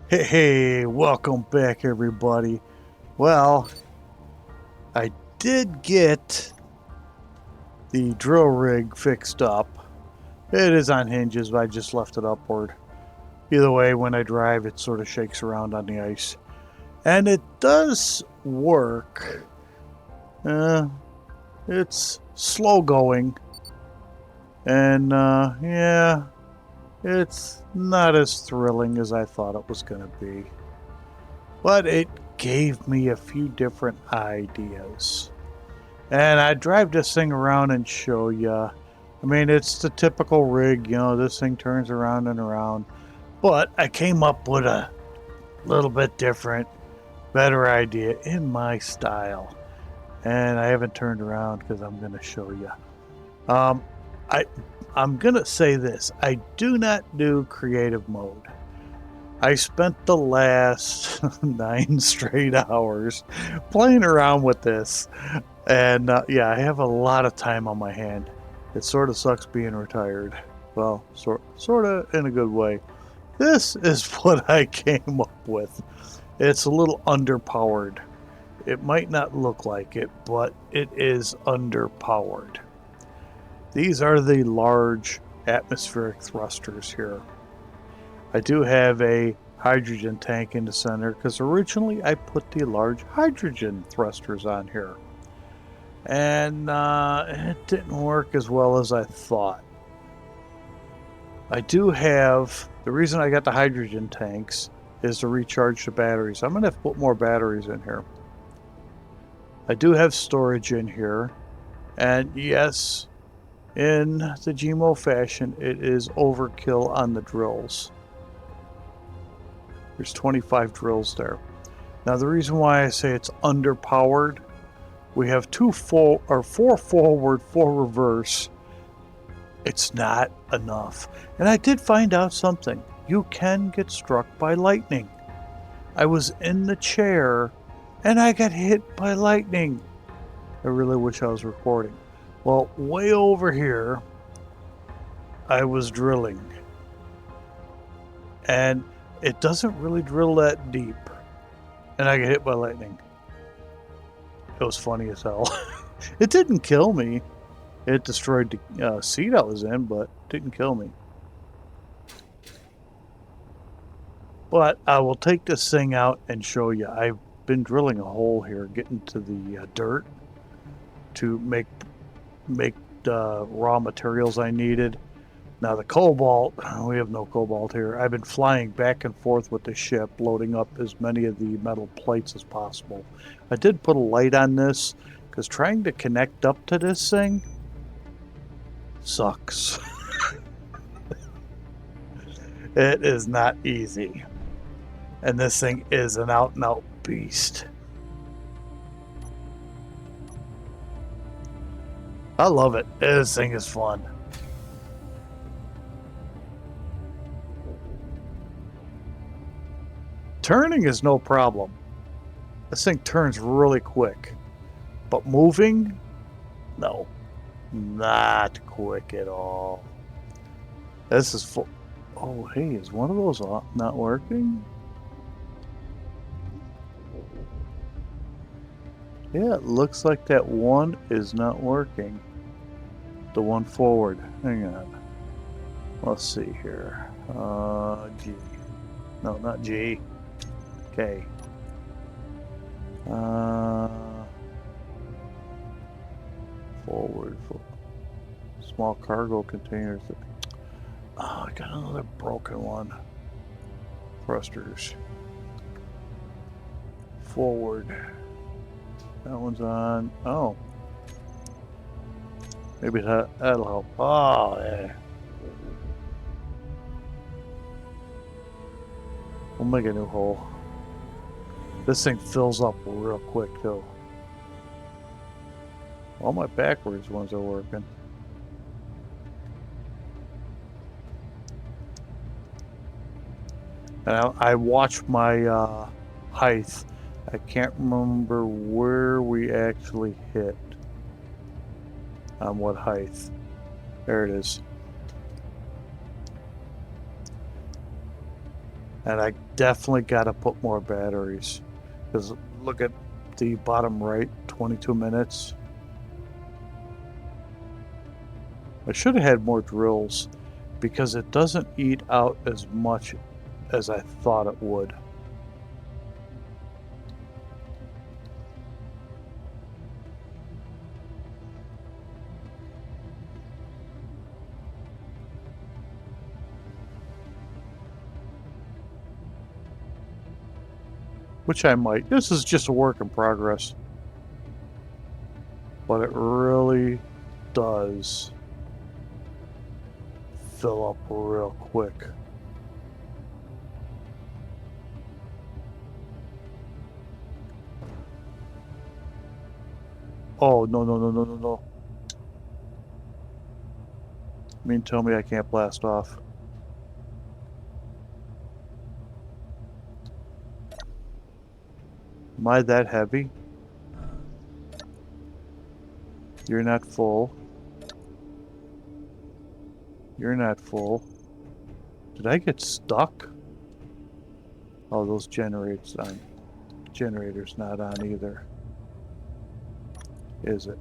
Hey, welcome back, everybody. Well, I did get the drill rig fixed up. It is on hinges, but I just left it upward. Either way, when I drive, it sort of shakes around on the ice. And it does work. Uh, it's slow going. And yeah, it's not as thrilling as I thought it was going to be. But it gave me a few different ideas. And I drive this thing around and show you. I mean, it's the typical rig, this thing turns around and around. But I came up with a little bit different, better idea in my style. And I haven't turned around because I'm going to show you. Um, I, I'm going to say this. I do not do creative mode. I spent the last 9 straight hours playing around with this. And yeah, I have a lot of time on my hand. It sort of sucks being retired. Well, sort of in a good way. This is what I came up with. It's a little underpowered. It might not look like it, but it is underpowered. These are the large atmospheric thrusters here. I do have a hydrogen tank in the center because originally I put the large hydrogen thrusters on here. And it didn't work as well as I thought. I do have, the reason I got the hydrogen tanks is to recharge the batteries. I'm going to have to put more batteries in here. I do have storage in here. And yes, in the GMO fashion, it is overkill on the drills. There's 25 drills there. Now, the reason why I say it's underpowered, we have four forward, 4 reverse. It's not enough. And I did find out something. You can get struck by lightning. I was in the chair and I got hit by lightning. I really wish I was recording. Well, way over here, I was drilling. And it doesn't really drill that deep. And I got hit by lightning. It was funny as hell. It didn't kill me. It destroyed the seat I was in, but didn't kill me. But I will take this thing out and show you. I've been drilling a hole here, getting to the dirt to make the raw materials I needed. Now the cobalt, we have no cobalt here. I've been flying back and forth with the ship, loading up as many of the metal plates as possible. I did put a light on this because trying to connect up to this thing sucks. It is not easy. And this thing is an out and out beast. I love it. This thing is fun. Turning is no problem. This thing turns really quick. But moving? No. Not quick at all. This is full. Oh, hey, is one of those not working? Yeah, it looks like that one is not working. The one forward. Hang on. Let's see here. G. No, not G. K. Forward. Small cargo containers. Oh, I got another broken one. Thrusters. Forward. That one's on. Oh. Maybe that'll help. Oh, yeah. We'll make a new hole. This thing fills up real quick, too. All my backwards ones are working. And I watch my height. I can't remember where we actually hit. On what height. There it is. And I definitely got to put more batteries. Because look at the bottom right, 22 minutes. I should have had more drills because it doesn't eat out as much as I thought it would. Which I might. This is just a work in progress. But it really does fill up real quick. Oh, no, no, no, no, no, no. You mean tell me I can't blast off? Am I that heavy? You're not full. You're not full. Did I get stuck? Oh, those generators not on either. Is it?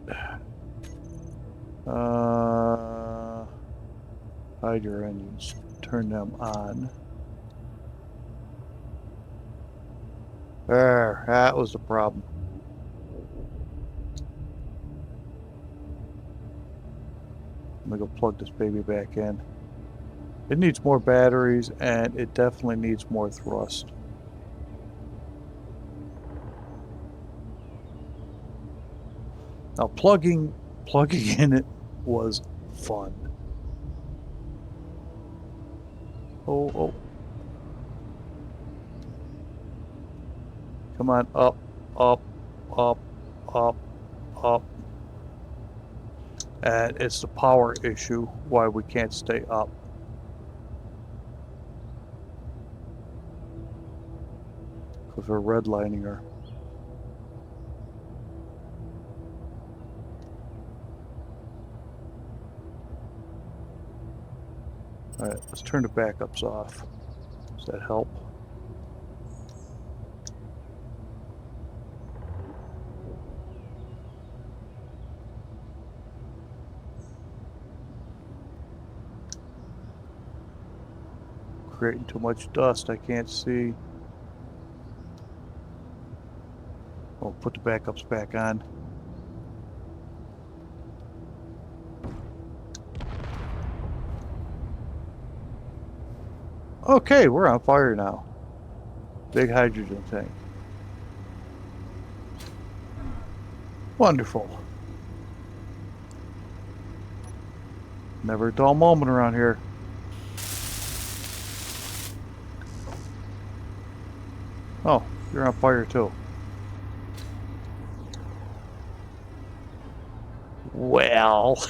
Hide your engines. Turn them on. There, that was the problem. I'm gonna go plug this baby back in. It needs more batteries and it definitely needs more thrust. Now plugging in it was fun. Oh, oh. Come on, up, up, up, up, up. And it's the power issue why we can't stay up. Because we're redlining her. Alright, let's turn the backups off. Does that help? Creating too much dust, I can't see. Oh, put the backups back on. Okay, we're on fire now. Big hydrogen tank. Wonderful. Never a dull moment around here. Oh, you're on fire too. Well.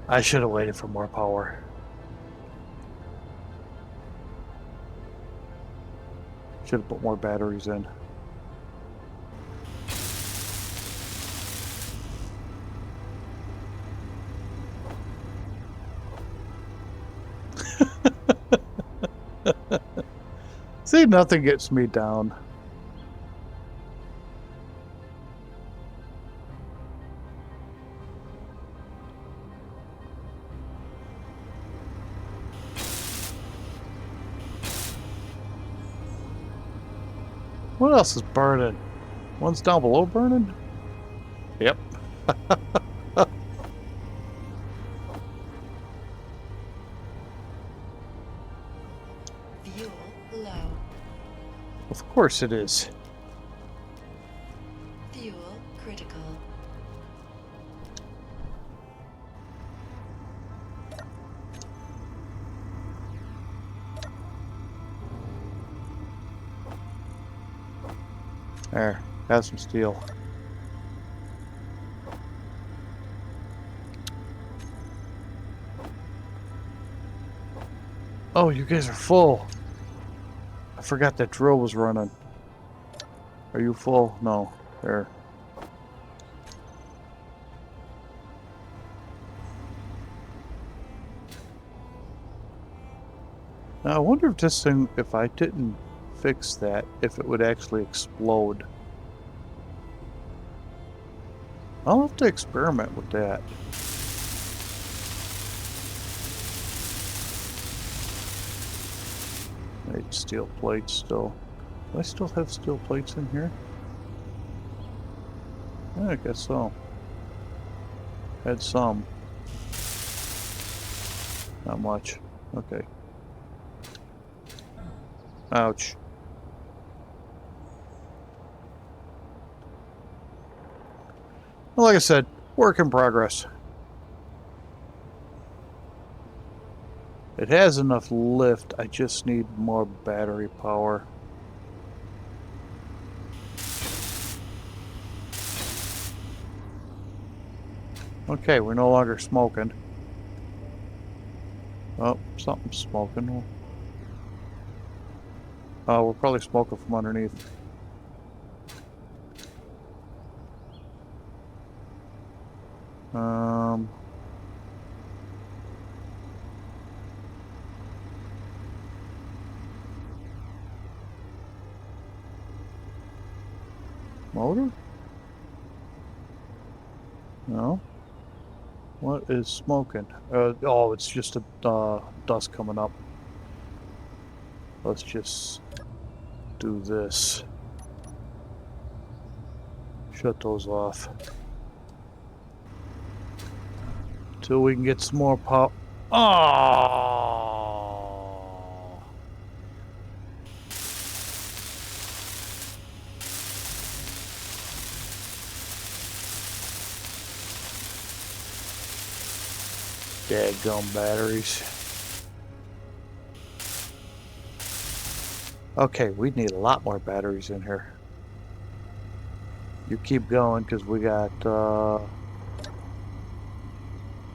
I should have waited for more power. Should have put more batteries in. See, nothing gets me down. What else is burning? One's down below burning? Yep. Fuel low. Of course it is. Fuel critical. There, got some steel. Oh, you guys are full. I forgot that drill was running. Are you full? No. There. Now, I wonder if this thing, if I didn't fix that, if it would actually explode. I'll have to experiment with that. I need steel plates still. Do I still have steel plates in here? Yeah, I guess so. Had some. Not much. Okay. Ouch. Well, like I said, work in progress. It has enough lift, I just need more battery power. Okay, we're no longer smoking. Oh, something's smoking. Oh, we're probably smoking from underneath. Motor? No. What is smoking? Oh, it's just a dust coming up. Let's just do this. Shut those off. Till we can get some more pop. Oh! Dadgum batteries. Okay, we need a lot more batteries in here. You keep going because we got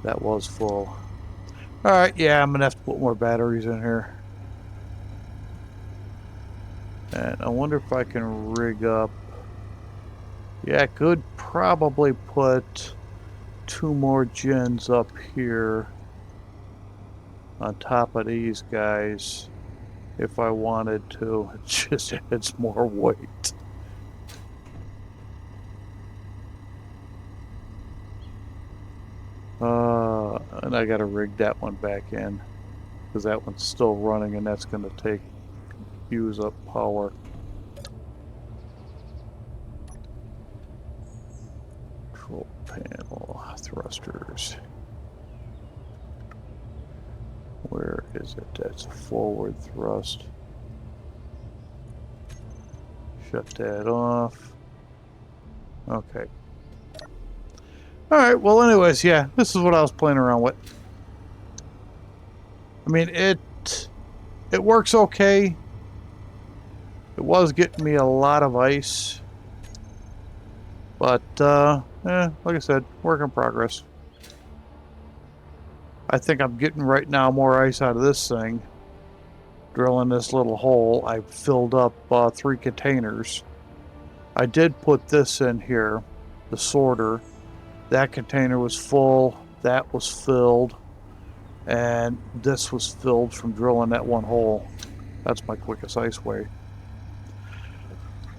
that was full. Alright, yeah, I'm gonna have to put more batteries in here. And I wonder if I can rig up. Yeah, I could probably put 2 more gens up here on top of these guys if I wanted to. It just adds more weight. And I gotta rig that one back in because that one's still running and that's gonna use up power. Control panel, thrusters. Where is it? That's a forward thrust. Shut that off. Okay. Alright, well anyways, yeah, this is what I was playing around with. I mean, it works okay. It was getting me a lot of ice. But, like I said, work in progress. I think I'm getting right now more ice out of this thing. Drilling this little hole, I filled up 3 containers. I did put this in here, the sorter. That container was full, that was filled, and this was filled from drilling that one hole. That's my quickest ice way.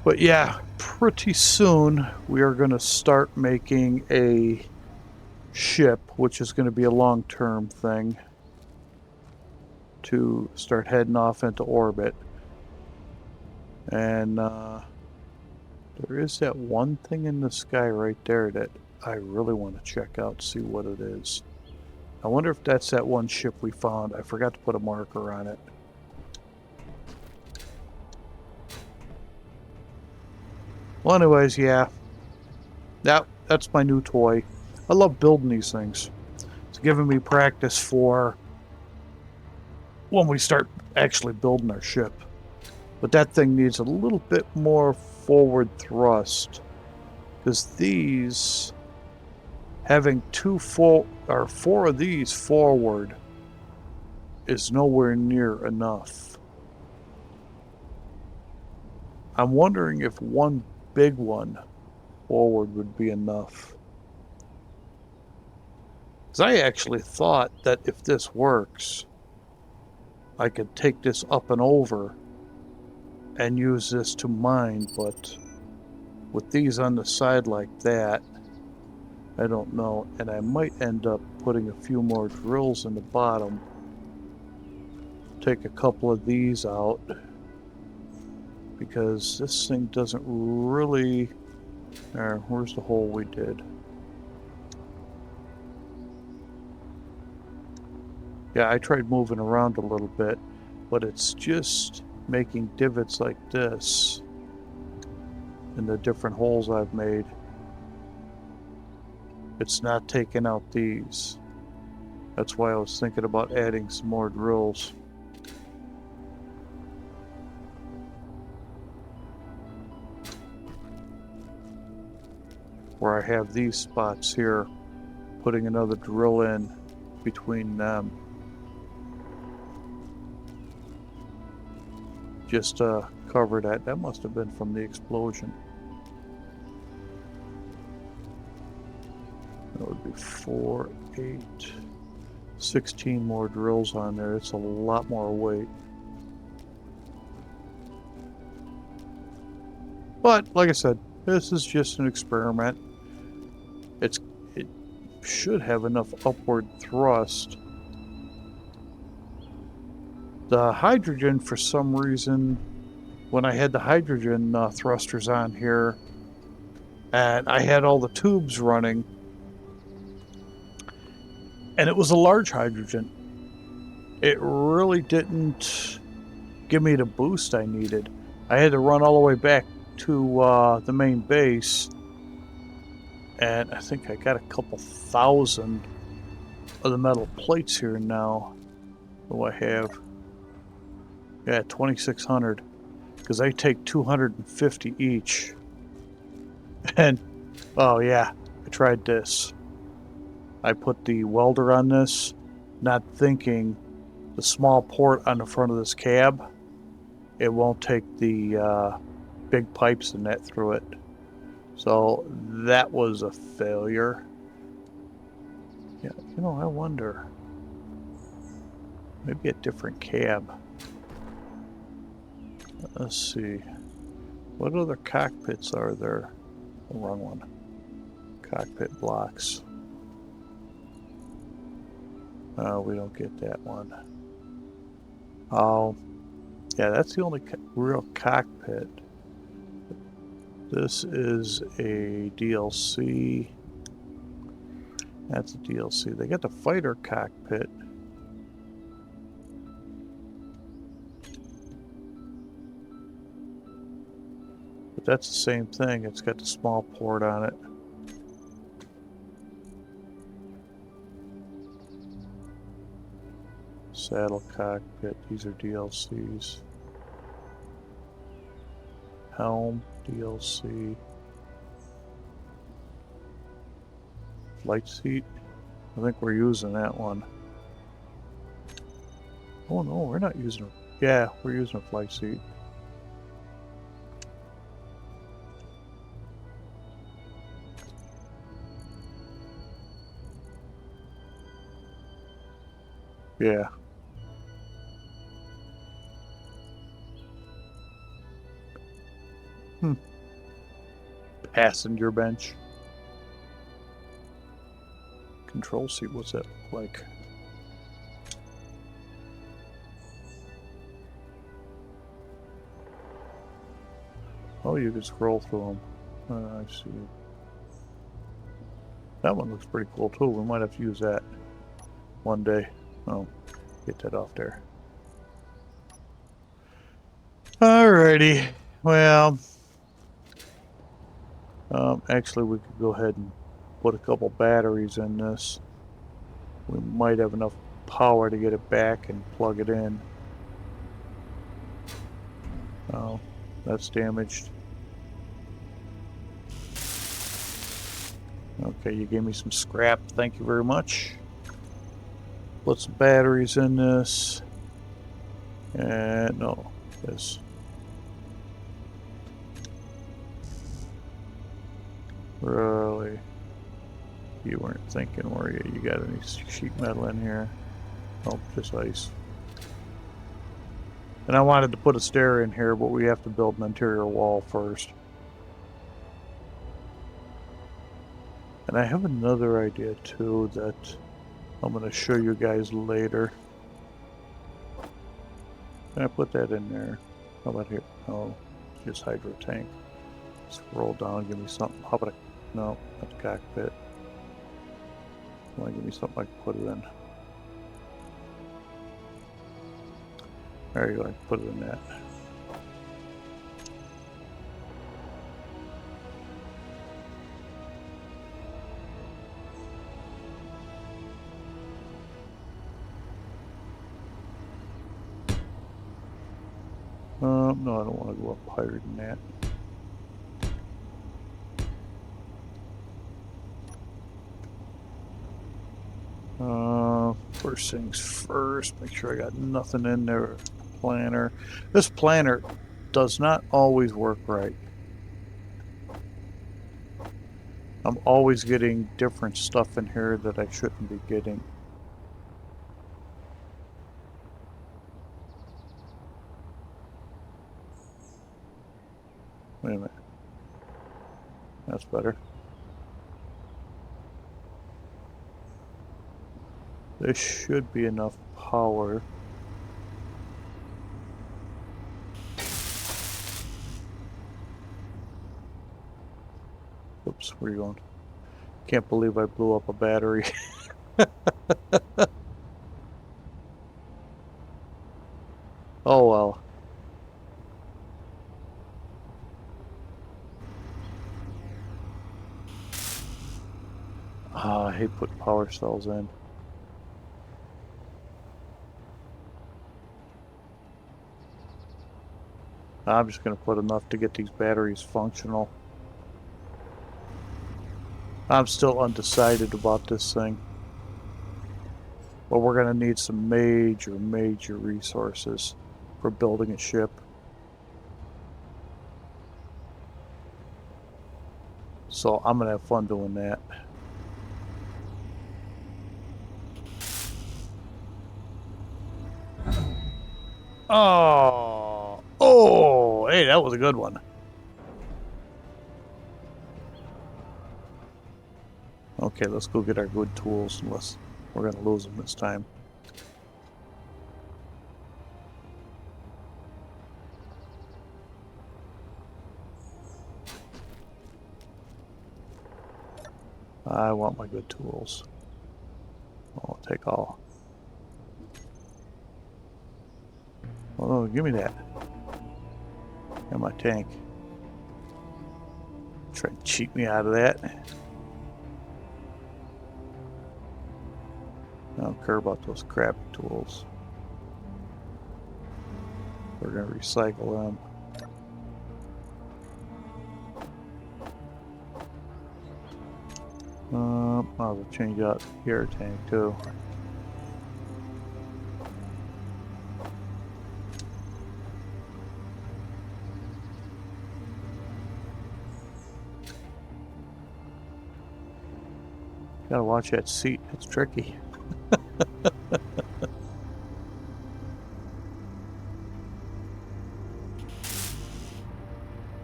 But yeah, pretty soon we are going to start making a ship, which is going to be a long-term thing, to start heading off into orbit. And there is that one thing in the sky right there that I really want to check out, see what it is. I wonder if that's that one ship we found. I forgot to put a marker on it. Well, anyways, yeah. That's my new toy. I love building these things. It's giving me practice for when we start actually building our ship. But that thing needs a little bit more forward thrust. Because these, having 4 of these forward is nowhere near enough. I'm wondering if one big one forward would be enough. Because I actually thought that if this works, I could take this up and over and use this to mine, but with these on the side like that, I don't know. And I might end up putting a few more drills in the bottom. Take a couple of these out because this thing doesn't really... where's the hole we did? Yeah, I tried moving around a little bit, but it's just making divots like this in the different holes I've made. It's not taking out these. That's why I was thinking about adding some more drills. Where I have these spots here, putting another drill in between them. Just to cover that. That must have been from the explosion. That would be 4, 8, 16 more drills on there. It's a lot more weight. But, like I said, this is just an experiment. It should have enough upward thrust. The hydrogen, for some reason, when I had the hydrogen thrusters on here, and I had all the tubes running, and it was a large hydrogen, it really didn't give me the boost I needed. I had to run all the way back to the main base, and I think I got a couple thousand of the metal plates here now. What do I have? Yeah, 2,600, because they take 250 each. And, oh yeah, I tried this. I put the welder on this, not thinking the small port on the front of this cab, it won't take the big pipes and that through it. So that was a failure. Yeah, you know, I wonder. Maybe a different cab. Let's see. What other cockpits are there? The wrong one. Cockpit blocks. We don't get that one. Oh, yeah, that's the only real cockpit. This is a DLC. That's a DLC. They got the fighter cockpit. But that's the same thing. It's got the small port on it. Saddle cockpit. These are DLCs. Helm, DLC. Flight seat. I think we're using that one. Oh no, we're not using it. Yeah, we're using a flight seat. Yeah. Passenger bench. Control seat, what's that look like? Oh, you can scroll through them. I see. That one looks pretty cool too. We might have to use that one day. Oh, get that off there. Alrighty. Well, actually we could go ahead and put a couple batteries in this. We might have enough power to get it back and plug it in. Oh, that's damaged. Okay, you gave me some scrap. Thank you very much. Put some batteries in this. And no, this. Really? You weren't thinking, were you? You got any sheet metal in here? Oh, just ice. And I wanted to put a stair in here, but we have to build an interior wall first. And I have another idea too that I'm going to show you guys later. Can I put that in there? How about here? No, just hydro tank. Scroll down, give me something. How about a... No, not the cockpit. Come on, give me something I can put it in. There you go, I can put it in that. No, I don't want to go up higher than that. First things first, make sure I got nothing in there. Planner. This planner does not always work right. I'm always getting different stuff in here that I shouldn't be getting. Wait a minute. That's better. This should be enough power. Oops, where are you going? Can't believe I blew up a battery. Oh well. I hate putting power cells in. I'm just going to put enough to get these batteries functional. I'm still undecided about this thing. But we're going to need some major resources for building a ship. So I'm going to have fun doing that. Oh, hey, that was a good one. Okay, let's go get our good tools, unless we're going to lose them this time. I want my good tools. I'll take all. Oh, give me that. And my tank. Try to cheat me out of that. I don't care about those crap tools. We're going to recycle them. I'll change out the air tank too. Gotta watch that seat, it's tricky.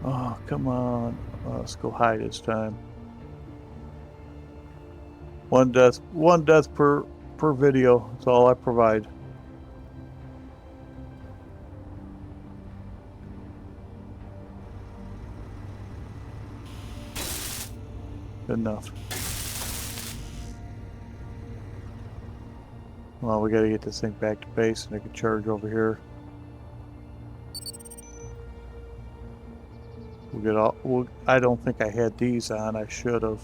Oh, come on. Let's go high this time. One death per video. That's all I provide. Good enough. Well, we gotta get this thing back to base and I can charge over here. We'll get all. I don't think I had these on. I should have.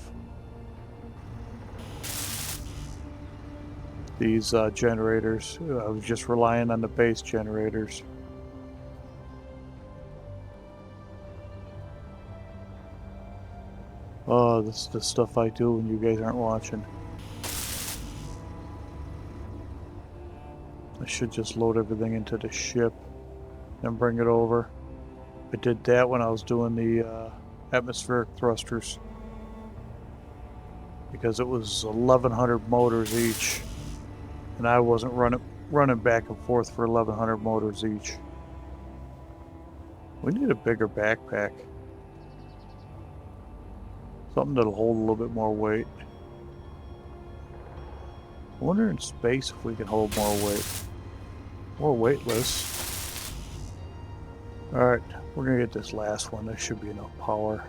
These generators. I was just relying on the base generators. Oh, this is the stuff I do when you guys aren't watching. I should just load everything into the ship and bring it over. I did that when I was doing the atmospheric thrusters. Because it was 1,100 motors each. And I wasn't running back and forth for 1,100 motors each. We need a bigger backpack. Something that'll hold a little bit more weight. I wonder in space if we can hold more weight. More weightless. Alright, we're gonna get this last one. There should be enough power.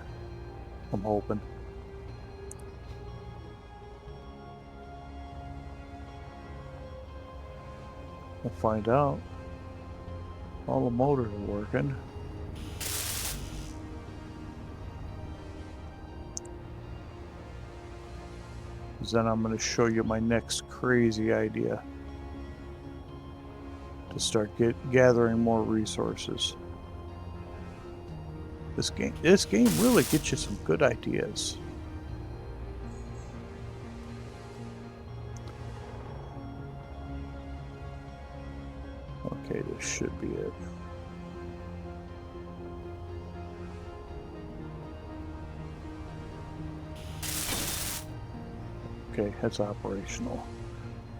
I'm hoping. We'll find out. All the motors are working. Then I'm going to show you my next crazy idea to start gathering more resources. This game really gets you some good ideas. Okay, this should be it. Okay, that's operational.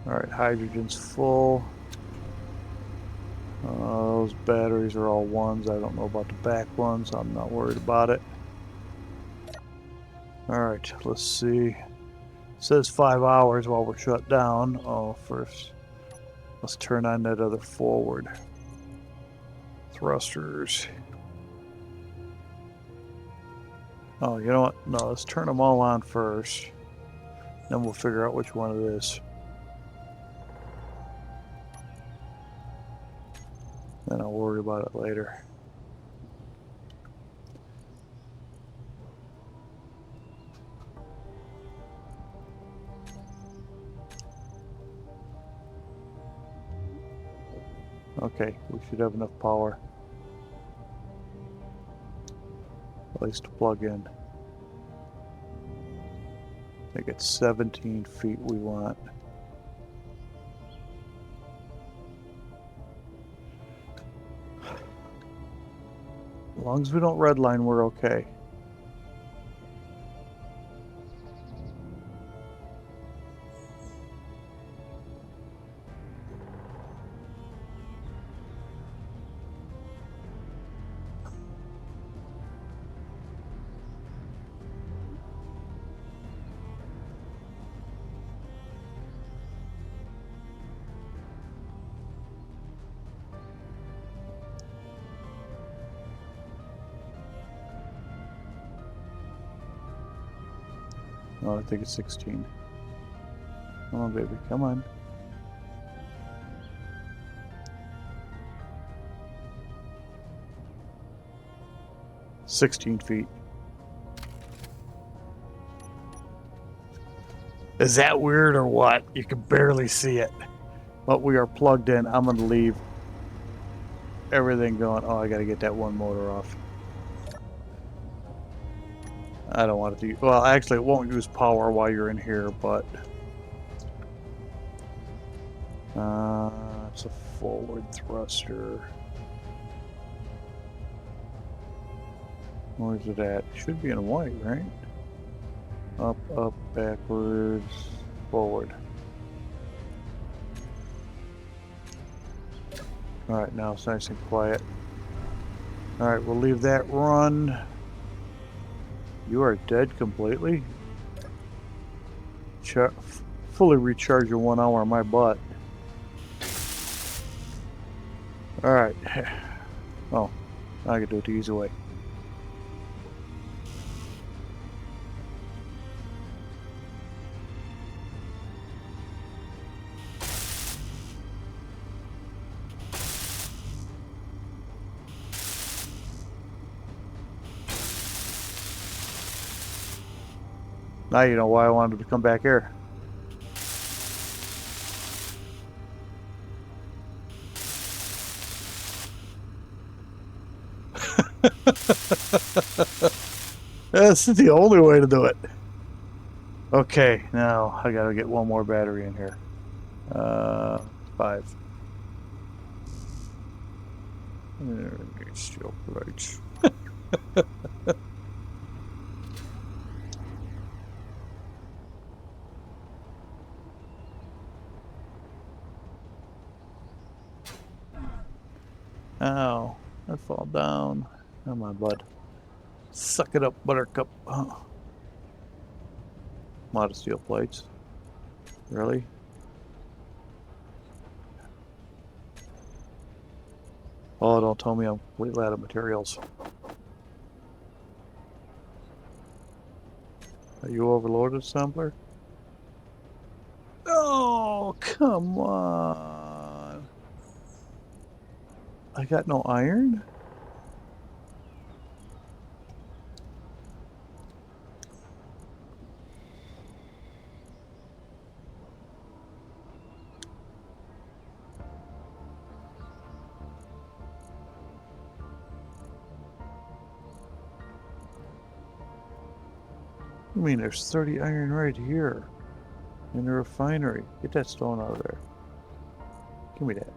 Alright, hydrogen's full. Those batteries are all ones. I don't know about the back ones. I'm not worried about it. Alright, let's see. It says 5 hours while we're shut down. Oh, first, let's turn on that other forward. Thrusters. Oh, you know what? No, let's turn them all on first. Then we'll figure out which one it is. Then I'll worry about it later. Okay, we should have enough power. At least to plug in. I think it's 17 feet we want. As long as we don't redline, we're okay. Oh, I think it's 16. Come on, baby, come on. "16 feet. Is that weird or what? You can barely see it. But we are plugged in. I'm going to leave everything going. Oh, I got to get that one motor off. I don't want it to use, well, actually, it won't use power while you're in here, but it's a forward thruster. Where's it at? It should be in white, right? Up, up, backwards, forward. Alright, now it's nice and quiet. Alright, we'll leave that run. You are dead completely? Fully recharge in 1 hour on my butt. Alright. Oh, I can do it the easy way. Now you know why I wanted to come back here. That's the only way to do it. Okay, now I gotta get one more battery in here. 5. Steel plates. Ow, I fall down. Come on, bud. Suck it up, Buttercup. Oh. A lot of steel plates. Really? Oh, don't tell me I'm completely out of materials. Are you overloaded, assembler? Oh, come on. I got no iron? I mean, there's 30 iron right here in the refinery. Get that stone out of there. Give me that.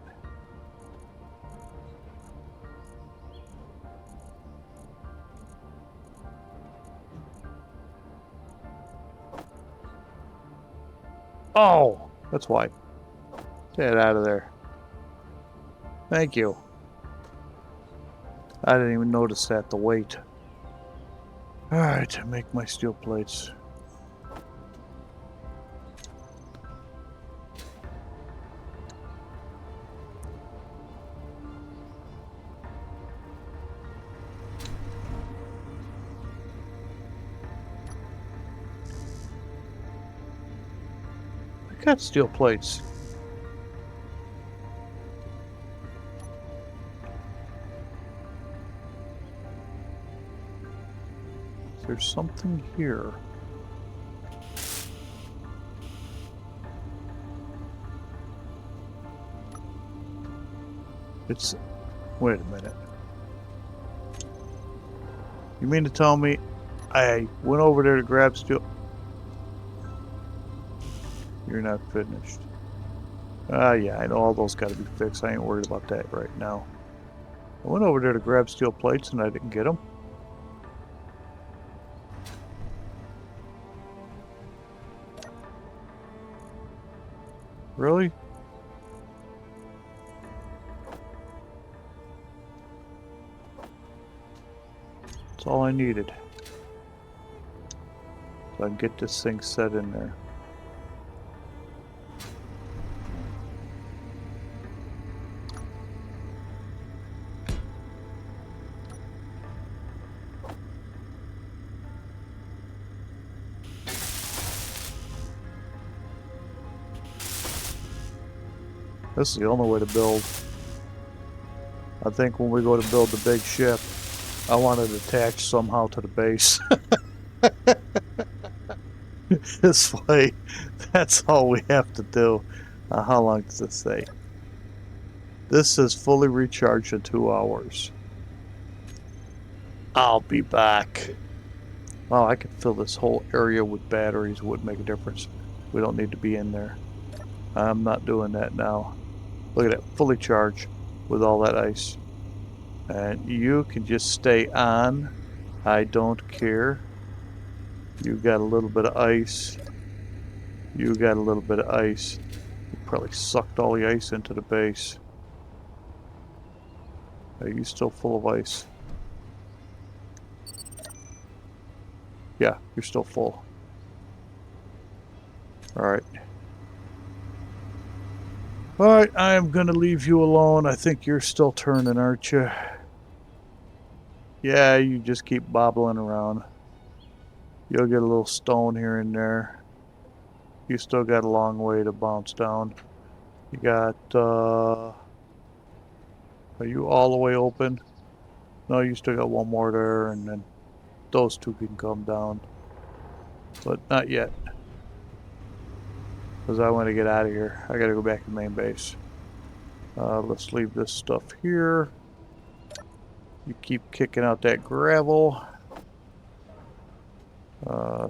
Oh, that's why. Get it out of there. Thank you. I didn't even notice that, the weight. Alright, make my steel plates. I got steel plates. There's something here. It's... Wait a minute. You mean to tell me I went over there to grab steel... You're not finished. Yeah, I know all those gotta be fixed. I ain't worried about that right now. I went over there to grab steel plates and I didn't get them. Really? That's all I needed. So I can get this thing set in there. This is the only way to build. I think when we go to build the big ship, I want it attached somehow to the base. This way, that's all we have to do. How long does this say? This is fully recharged in 2 hours. I'll be back. Wow, I could fill this whole area with batteries. Wouldn't make a difference. We don't need to be in there. I'm not doing that now. Look at that, fully charged with all that ice. And you can just stay on. I don't care. You got a little bit of ice. You got a little bit of ice. You probably sucked all the ice into the base. Are you still full of ice? Yeah, you're still full. Alright. Alright, I am going to leave you alone. I think you're still turning, aren't you? Yeah, you just keep bobbling around. You'll get a little stone here and there. You still got a long way to bounce down. You got, are you all the way open? No, you still got one more there, and then those two can come down. But not yet. Because I want to get out of here. I got to go back to main base. Let's leave this stuff here. You keep kicking out that gravel.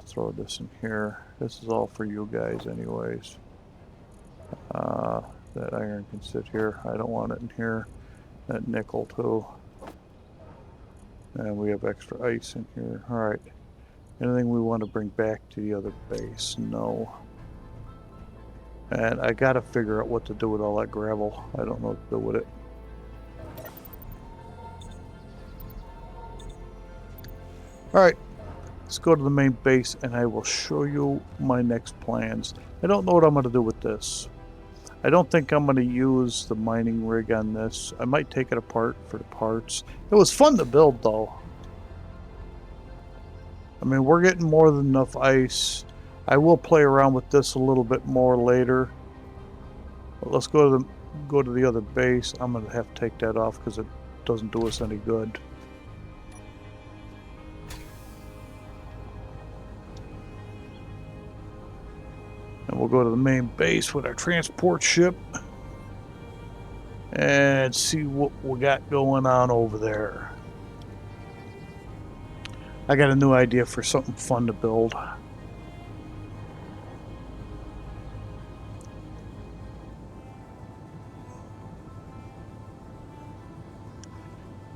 Throw this in here. This is all for you guys anyways. That iron can sit here. I don't want it in here. That nickel too. And we have extra ice in here. Alright. Anything we want to bring back to the other base? No. And I gotta figure out what to do with all that gravel. I don't know what to do with it. Alright, let's go to the main base and I will show you my next plans. I don't know what I'm going to do with this. I don't think I'm going to use the mining rig on this. I might take it apart for the parts. It was fun to build though. I mean, we're getting more than enough ice. I will play around with this a little bit more later. But let's go to the other base. I'm going to have to take that off because it doesn't do us any good. And we'll go to the main base with our transport ship and see what we got going on over there. I got a new idea for something fun to build.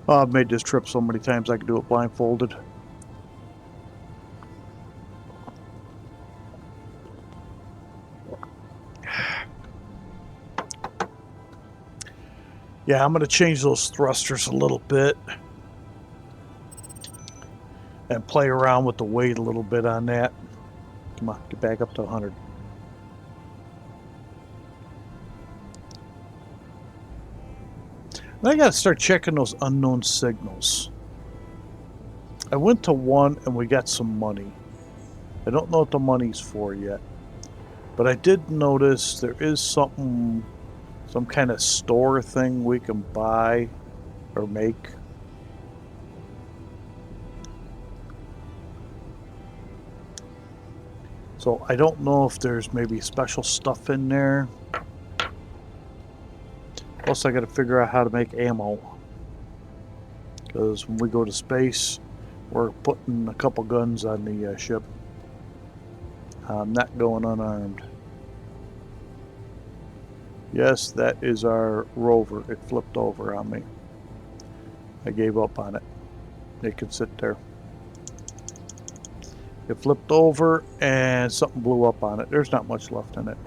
Oh, I've made this trip so many times I can do it blindfolded. Yeah, I'm going to change those thrusters a little bit and play around with the weight a little bit on that. Come on, get back up to 100. And I got to start checking those unknown signals. I went to one and we got some money. I don't know what the money's for yet. But I did notice there is something, some kind of store thing we can buy or make. So I don't know if there's maybe special stuff in there. Plus I got to figure out how to make ammo. Because when we go to space, we're putting a couple guns on the ship. I'm not going unarmed. Yes, that is our rover. It flipped over on me. I gave up on it. It can sit there. It flipped over and something blew up on it. There's not much left in it.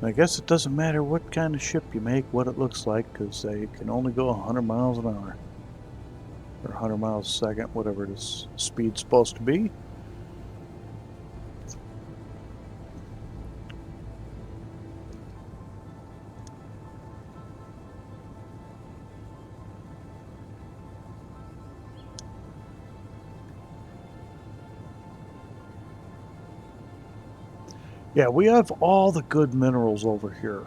I guess it doesn't matter what kind of ship you make, what it looks like, because they can only go 100 miles an hour. Or 100 miles a second, whatever this speed's supposed to be. Yeah, we have all the good minerals over here.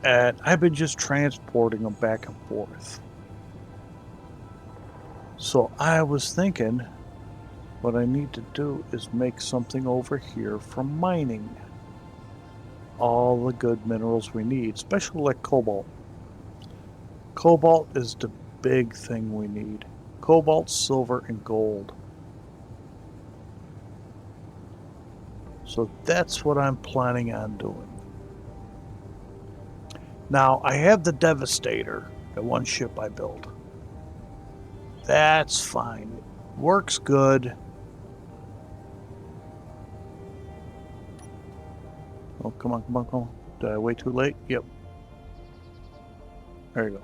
And I've been just transporting them back and forth. So I was thinking, what I need to do is make something over here for mining. All the good minerals we need, especially like cobalt. Cobalt is the big thing we need. Cobalt, silver, and gold. So that's what I'm planning on doing. Now, I have the Devastator, the one ship I built. That's fine. Works good. Oh, come on, come on, come on. Did I wait too late? Yep. There you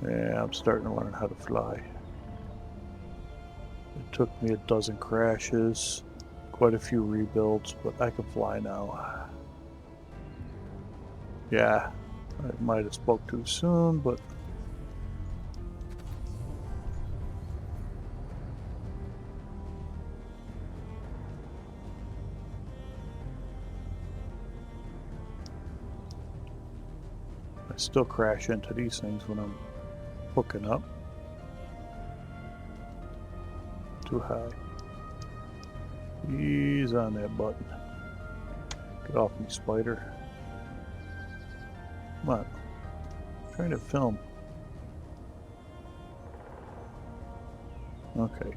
go. Yeah, I'm starting to learn how to fly. It took me a dozen crashes, quite a few rebuilds, but I can fly now. Yeah, I might have spoke too soon, but I still crash into these things when I'm hooking up. Too high. Ease on that button. Get off me, spider. Come on. I'm trying to film. Okay.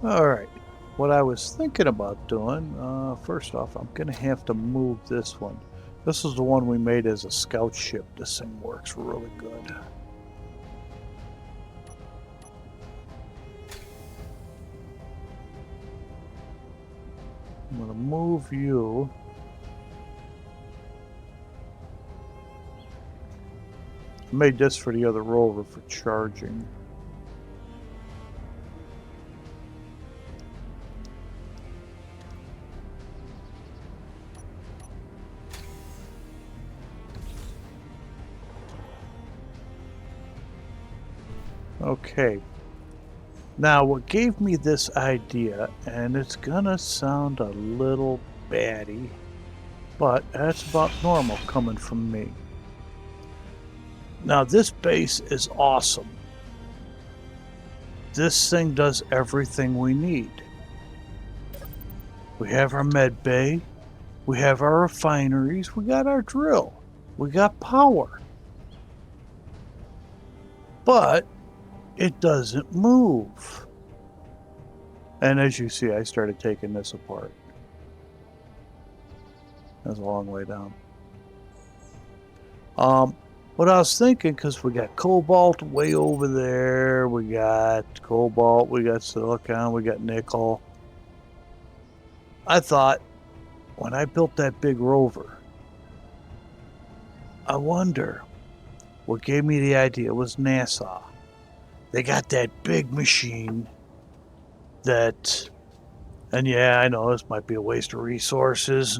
Alright. What I was thinking about doing, first off, I'm going to have to move this one. This is the one we made as a scout ship. This thing works really good. move you. I made this for the other rover for charging. Okay. Now, what gave me this idea, and it's gonna sound a little batty, but that's about normal coming from me. Now, this base is awesome. This thing does everything we need. We have our med bay, we have our refineries, we got our drill, we got power. But it doesn't move. And as you see, I started taking this apart. That's a long way down. What I was thinking, because we got cobalt way over there, we got cobalt, we got silicon, we got nickel. I thought, when I built that big rover, I wonder, what gave me the idea was NASA. They got that big machine that, and yeah, I know this might be a waste of resources,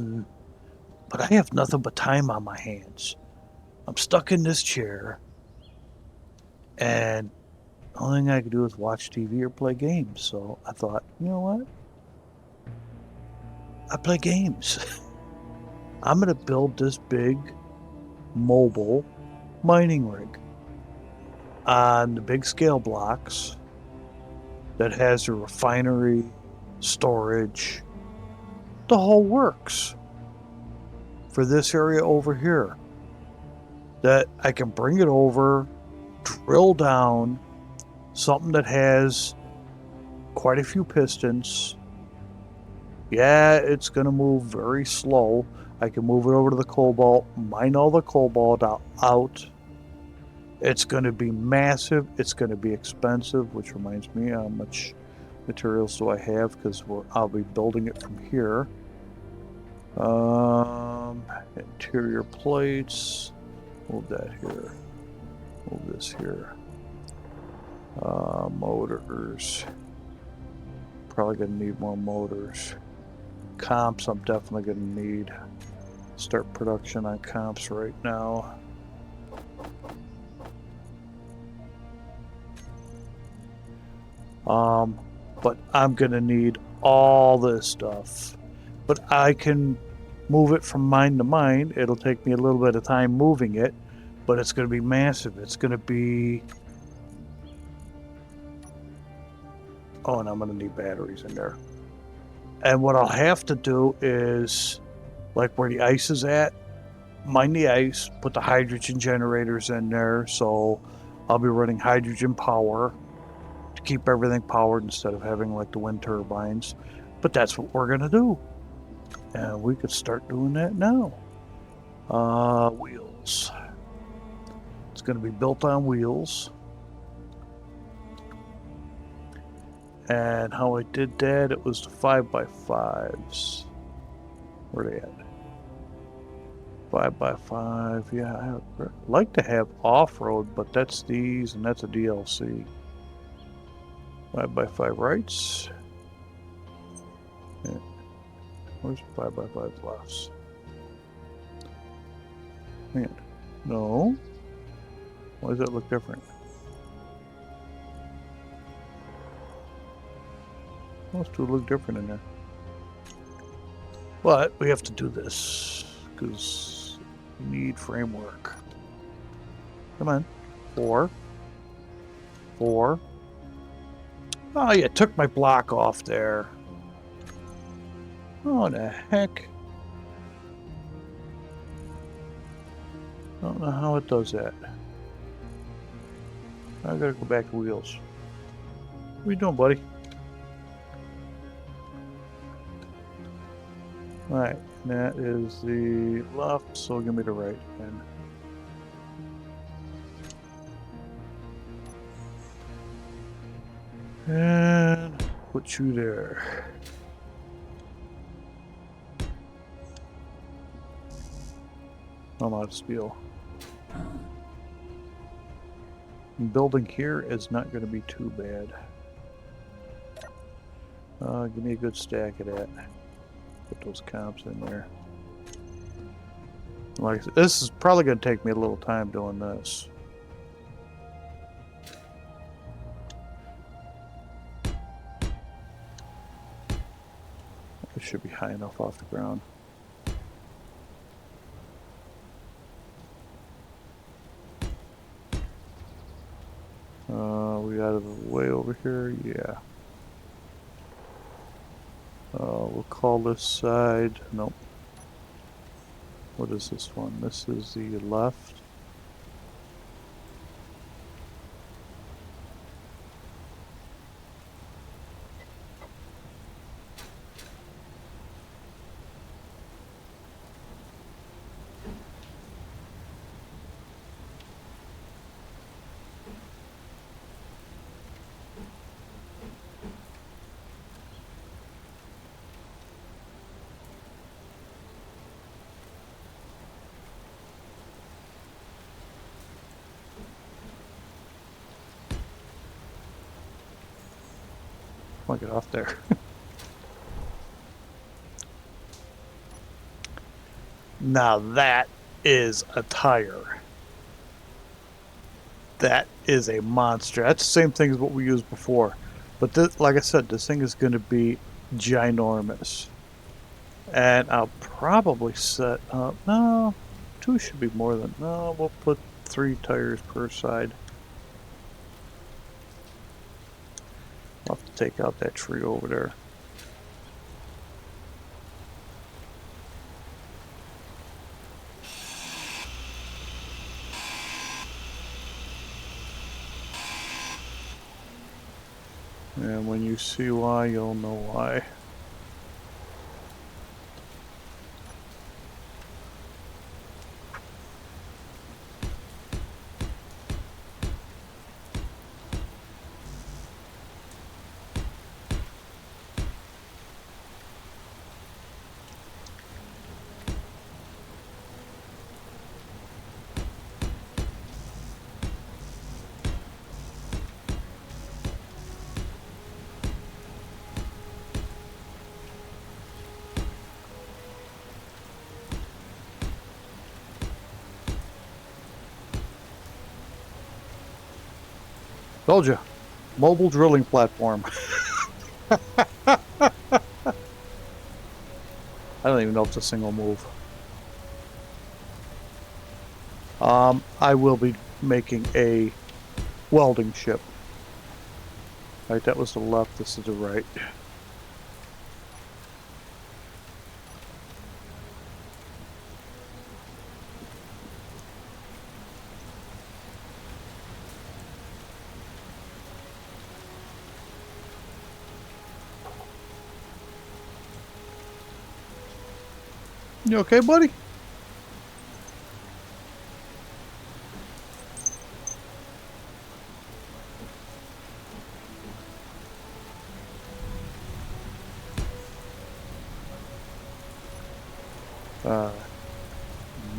but I have nothing but time on my hands. I'm stuck in this chair, and the only thing I can do is watch TV or play games. So I thought, you know what? I play games. I'm going to build this big mobile mining rig on the big scale blocks that has a refinery, storage, the whole works for this area over here. That I can bring it over, drill down something that has quite a few pistons. Yeah, it's going to move very slow. I can move it over to the cobalt, mine all the cobalt out. It's going to be massive. It's going to be expensive, which reminds me, how much materials do I have? Because I'll be building it from here. Interior plates. Move that here. Move this here. Motors. Probably going to need more motors. Comps, I'm definitely going to need. Start production on comps right now. But I'm going to need all this stuff. But I can move it from mine to mine. It'll take me a little bit of time moving it, but it's going to be massive. It's going to be... Oh, and I'm going to need batteries in there. And what I'll have to do is, like where the ice is at, mine the ice, put the hydrogen generators in there, so I'll be running hydrogen power to keep everything powered instead of having like the wind turbines. But that's what we're going to do. And we could start doing that now. Wheels. It's going to be built on wheels. And how I did that, it was the 5x5s. Where are they at? 5x5, yeah. I'd like to have off-road, but that's these, and that's a DLC. 5x5 rights. Yeah. Where's 5x5 lefts? Man, no. Why does that look different? Those two look different in there. But we have to do this because we need framework. Come on. 4. 4. Oh, you took my block off there. Oh, the heck. I don't know how it does that. I gotta go back to wheels. What are you doing, buddy? Alright, that is the left, so give me the right then. And put you there. some out of steel. And building here is not going to be too bad. Give me a good stack of that. Put those comps in there. Like, this is probably going to take me a little time doing this. It should be high enough off the ground. We out of the way over here? Yeah. We'll call this side. Nope. What is this one? This is the left. Come on, get off there. Now that is a tire. That is a monster. That's the same thing as what we used before. But this, like I said, this thing is going to be ginormous. And I'll probably set up... No, 2 should be more than... No, we'll put 3 tires per side. I'll have to take out that tree over there. And when you see why, you'll know why. Told you. Mobile drilling platform. I don't even know if it's a single move. I will be making a welding ship. Right, that was the left, this is the right. You okay, buddy?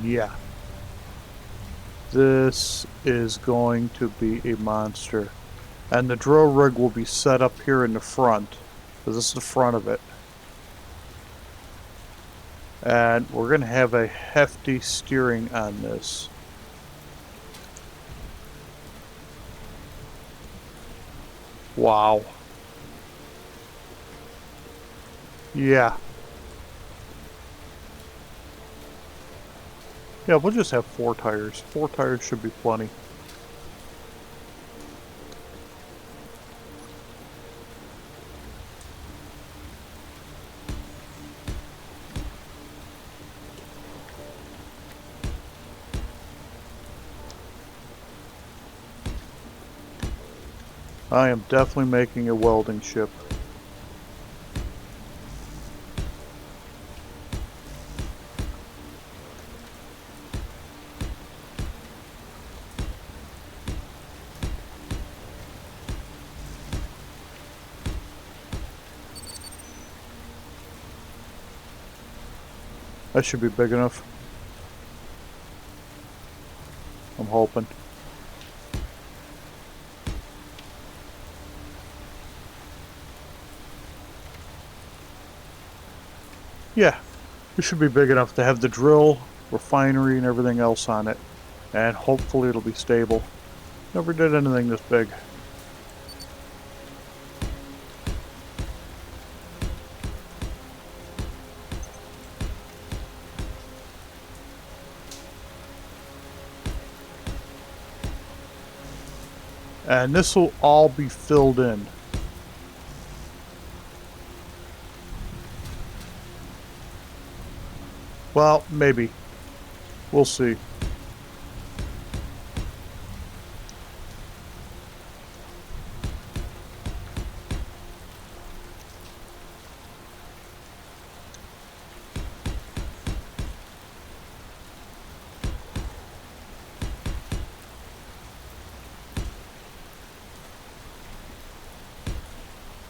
Yeah. This is going to be a monster. And the drill rig will be set up here in the front, because this is the front of it. And we're going to have a hefty steering on this. Wow. Yeah. Yeah, we'll just have 4 tires. 4 tires should be plenty. I am definitely making a welding ship. That should be big enough. hoping. Yeah, it should be big enough to have the drill, refinery, and everything else on it. And hopefully it'll be stable. Never did anything this big. And this will all be filled in. Well, maybe. We'll see.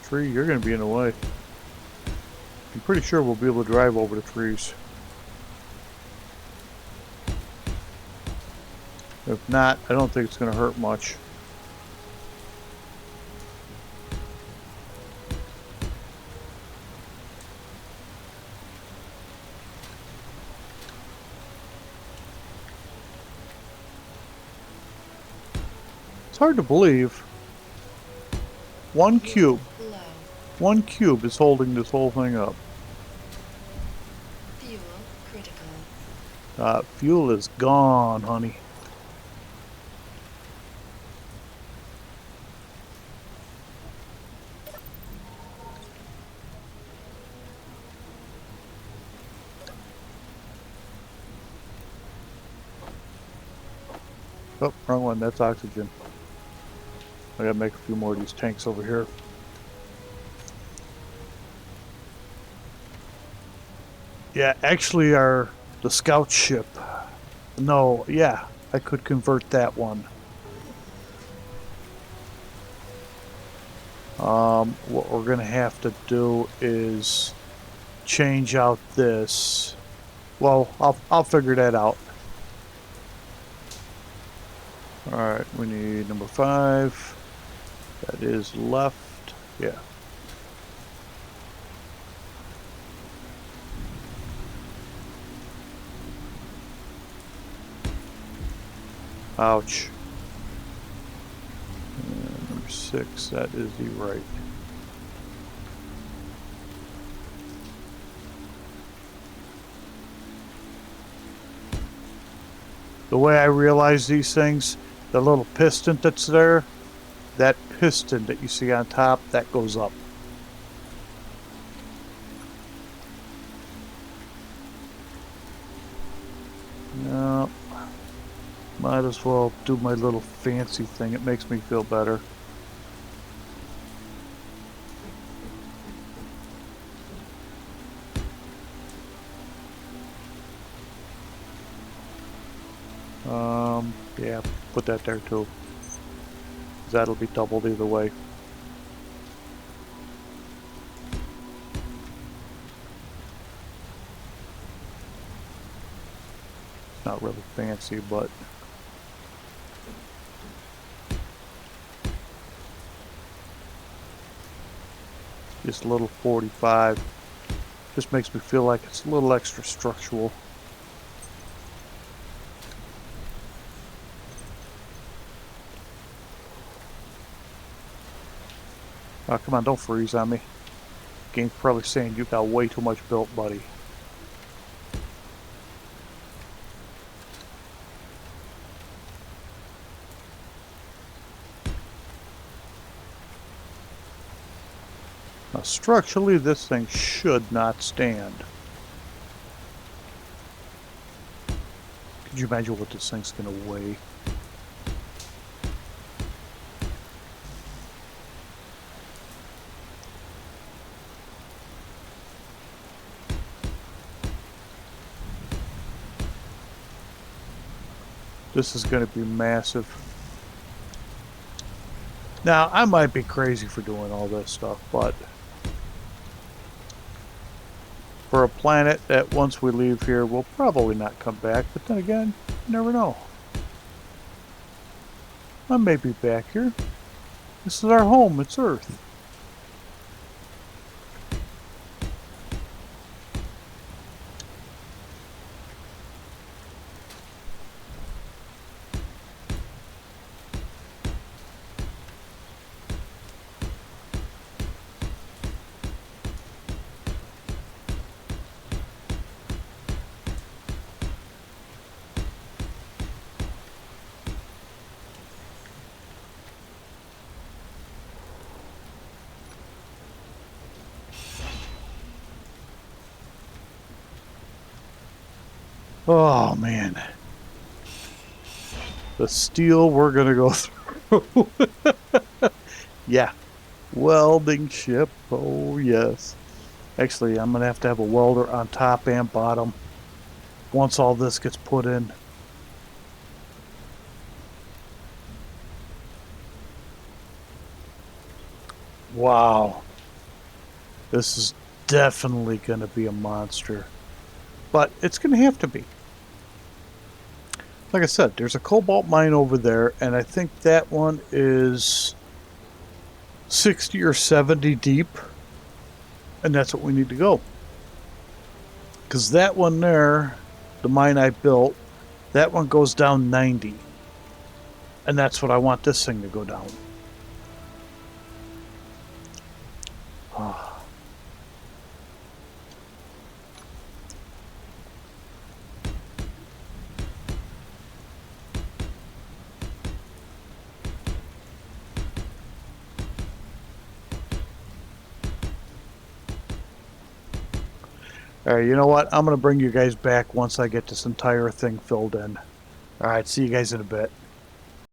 Tree, you're going to be in the way. I'm pretty sure we'll be able to drive over the trees. If not, I don't think it's going to hurt much. It's hard to believe. One cube is holding this whole thing up. Fuel critical. Fuel is gone, honey. Oh, wrong one. That's oxygen. I gotta make a few more of these tanks over here. Yeah, actually the scout ship. No, yeah, I could convert that one. What we're gonna have to do is change out this. Well, I'll figure that out. Alright, we need number 5. That is left. Yeah. Ouch. And number 6, that is the right. The way I realize these things, the little piston that's there, that piston that you see on top, that goes up. No. Might as well do my little fancy thing. It makes me feel better. Yeah, put that there too. That'll be doubled either way. Not really fancy, but just a little 45. Just makes me feel like it's a little extra structural. Oh, come on, don't freeze on me. Game's probably saying you got way too much built, buddy. Now, structurally, this thing should not stand. Could you imagine what this thing's gonna weigh? This is going to be massive. Now, I might be crazy for doing all this stuff, but for a planet that once we leave here, we'll probably not come back. But then again, you never know. I may be back here. This is our home. It's Earth. Oh, man. The steel we're going to go through. Yeah. Welding ship. Oh, yes. Actually, I'm going to have a welder on top and bottom once all this gets put in. Wow. This is definitely going to be a monster. But it's going to have to be. Like I said, there's a cobalt mine over there, and I think that one is 60 or 70 deep. And that's what we need to go. Because that one there, the mine I built, that one goes down 90. And that's what I want this thing to go down. Oh. Alright, you know what? I'm going to bring you guys back once I get this entire thing filled in. Alright, see you guys in a bit.